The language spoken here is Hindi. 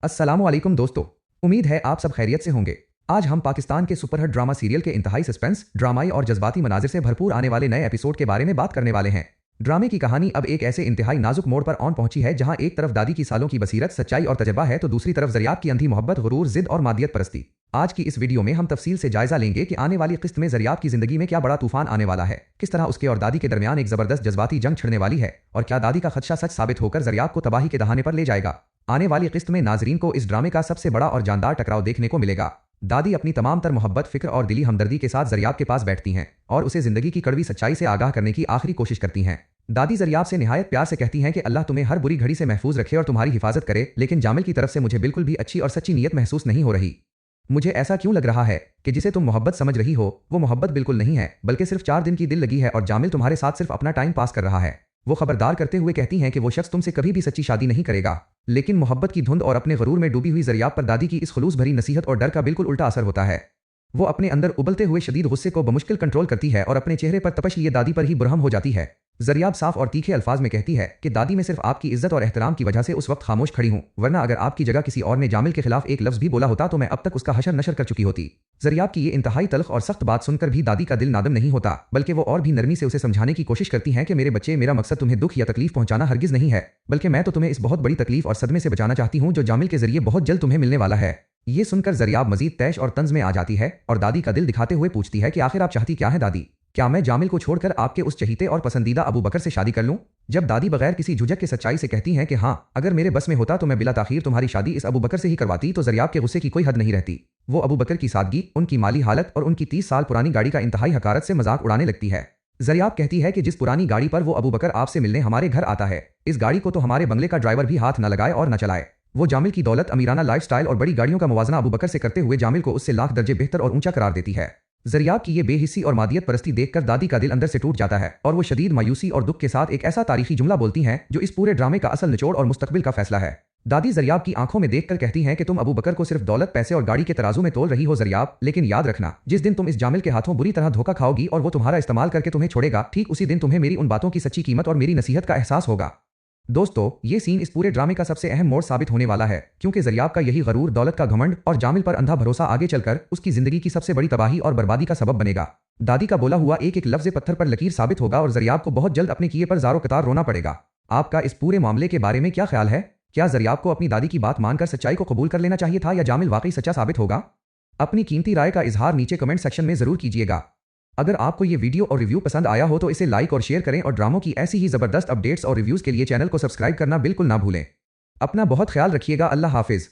अस्सलामुअलैकुम दोस्तों। उम्मीद है आप सब खैरियत से होंगे। आज हम पाकिस्तान के सुपरहिट ड्रामा सीरियल के इंतहाई सस्पेंस, ड्रामाई और जज्बाती मनाजिर से भरपूर आने वाले नए एपिसोड के बारे में बात करने वाले हैं। ड्रामे की कहानी अब एक ऐसे इंतहाई नाजुक मोड़ पर ऑन पहुंची है जहां एक तरफ दादी की सालों की बसीरत, सच्चाई और तजर्बा है तो दूसरी तरफ ज़रियाब की अंधी मोहब्बत, गुरूर, जिद और मादियत परस्ती। आज की इस वीडियो में हम तफसील से जायजा लेंगे कि आने वाली किस्त में ज़रियाब की जिंदगी में क्या बड़ा तूफान आने वाला है, किस तरह उसके और दादी के दरमियान एक जबरदस्त जज्बाती जंग छिड़ने वाली है और क्या दादी का खदशा सच साबित होकर ज़रियाब को तबाही के दहाने पर ले जाएगा। आने वाली किस्त में नाजरीन को इस ड्रामे का सबसे बड़ा और जानदार टकराव देखने को मिलेगा। दादी अपनी तमाम तर मोहब्बत, फिक्र और दिली हमदर्दी के साथ ज़रियाब के पास बैठती हैं और उसे जिंदगी की कड़वी सच्चाई से आगाह करने की आखिरी कोशिश करती हैं। दादी ज़रियाब से निहायत प्यार से कहती हैं कि अल्लाह तुम्हें हर बुरी घड़ी से महफूज रखे और तुम्हारी हिफाजत करे, लेकिन जामिल की तरफ से मुझे बिल्कुल भी अच्छी और सच्ची नीयत महसूस नहीं हो रही। मुझे ऐसा क्यों लग रहा है कि जिसे तुम मोहब्बत समझ रही हो वो मोहब्बत बिल्कुल नहीं है, बल्कि सिर्फ 4 दिन की दिल लगी है और जामिल तुम्हारे साथ सिर्फ अपना टाइम पास कर रहा है। वो खबरदार करते हुए कहती हैं कि वो शख्स तुमसे कभी भी सच्ची शादी नहीं करेगा। लेकिन मोहब्बत की धुंध और अपने गरूर में डूबी हुई ज़रियाब पर दादी की इस खुलूस भरी नसीहत और डर का बिल्कुल उल्टा असर होता है। वो अपने अंदर उबलते हुए शदीद गुस्से को बमुश्किल कंट्रोल करती है और अपने चेहरे पर तपश लिए दादी पर ही बुरहम हो जाती है। ज़रियाब साफ और तीखे अल्फाज में कहती है कि दादी मैं सिर्फ आपकी इज्जत और एहतराम की वजह से उस वक्त खामोश खड़ी हूं, वरना अगर आपकी जगह किसी और ने जामिल के खिलाफ एक लफ्ज भी बोला होता तो मैं अब तक उसका हशर नशर कर चुकी होती। ज़रियाब की ये इंतहाई तल्ख और सख्त बात सुनकर भी दादी का दिल नादम नहीं होता, बल्कि वो और भी नरमी से उसे समझाने की कोशिश करती हैं कि मेरे बच्चे, मेरा मकसद तुम्हें दुख या तकलीफ पहुंचाना हरगिज नहीं है, बल्कि मैं तो तुम्हें इस बहुत बड़ी तकलीफ और सदमे से बचाना चाहती हूं जो जामिल के जरिए बहुत जल्द तुम्हें मिलने वाला है। ये सुनकर ज़रियाब मजीद तैश और तंज में आ जाती है और दादी का दिल दिखाते हुए पूछती है कि आखिर आप चाहती क्या है दादी? क्या मैं जामिल को छोड़कर आपके उस चहीते और पसंदीदा अबू बकर से शादी कर लूं? जब दादी बगैर किसी झुझक के सच्चाई से कहती हैं कि हाँ, अगर मेरे बस में होता तो मैं बिला ताखीर तुम्हारी शादी इस अबू बकर से ही करवाती, तो ज़रियाब के गुस्से की कोई हद नहीं रहती। वो अबू बकर की सादगी, उनकी माली हालत और उनकी 30 साल पुरानी गाड़ी का इंतहाई हकारत से मजाक उड़ाने लगती है। ज़रियाब कहती है कि जिस पुरानी गाड़ी पर वो अबू बकर आपसे मिलने हमारे घर आता है, इस गाड़ी को तो हमारे बंगले का ड्राइवर भी हाथ न लगाए और न चलाए। वो जामिल की दौलत, अमीराना लाइफस्टाइल और बड़ी गाड़ियों का मुवाजना अबू बकर से करते हुए जामिल को उससे लाख दर्जे बेहतर और ऊंचा करार देती है। ज़रियाब की ये बेहिस्सी और मादियत परस्ती देखकर दादी का दिल अंदर से टूट जाता है और वो शदीद मायूसी और दुख के साथ एक ऐसा तारीखी जुमला बोलती हैं जो इस पूरे ड्रामे का असल निचोड़ और मुस्तकबिल का फैसला है। दादी ज़रियाब की आंखों में देखकर कहती हैं कि तुम अबू बकर को सिर्फ दौलत, पैसे और गाड़ी के तराजू में तोल रही हो ज़रियाब, लेकिन याद रखना, जिस दिन तुम इस जामिल के हाथों बुरी तरह धोखा खाओगी और वो तुम्हारा इस्तेमाल करके तुम्हें छोड़ेगा, ठीक उसी दिन तुम्हें मेरी उन बातों की सच्ची कीमत और मेरी नसीहत का एहसास होगा। दोस्तों, ये सीन इस पूरे ड्रामे का सबसे अहम मोड़ साबित होने वाला है, क्योंकि ज़रियाब का यही गरूर, दौलत का घमंड और जामिल पर अंधा भरोसा आगे चलकर उसकी जिंदगी की सबसे बड़ी तबाही और बर्बादी का सबब बनेगा। दादी का बोला हुआ एक एक लफ्ज़ पत्थर पर लकीर साबित होगा और ज़रियाब को बहुत जल्द अपने किए पर ज़ारो कतार रोना पड़ेगा। आपका इस पूरे मामले के बारे में क्या ख्याल है? क्या ज़रियाब को अपनी दादी की बात मानकर सच्चाई को कबूल कर लेना चाहिए था या जामिल वाकई सच्चा साबित होगा? अपनी कीमती राय का इजहार नीचे कमेंट सेक्शन में ज़रूर कीजिएगा। अगर आपको ये वीडियो और रिव्यू पसंद आया हो तो इसे लाइक और शेयर करें और ड्रामों की ऐसी ही ज़बरदस्त अपडेट्स और रिव्यूज़ के लिए चैनल को सब्सक्राइब करना बिल्कुल ना भूलें। अपना बहुत ख्याल रखिएगा। अल्लाह हाफिज़।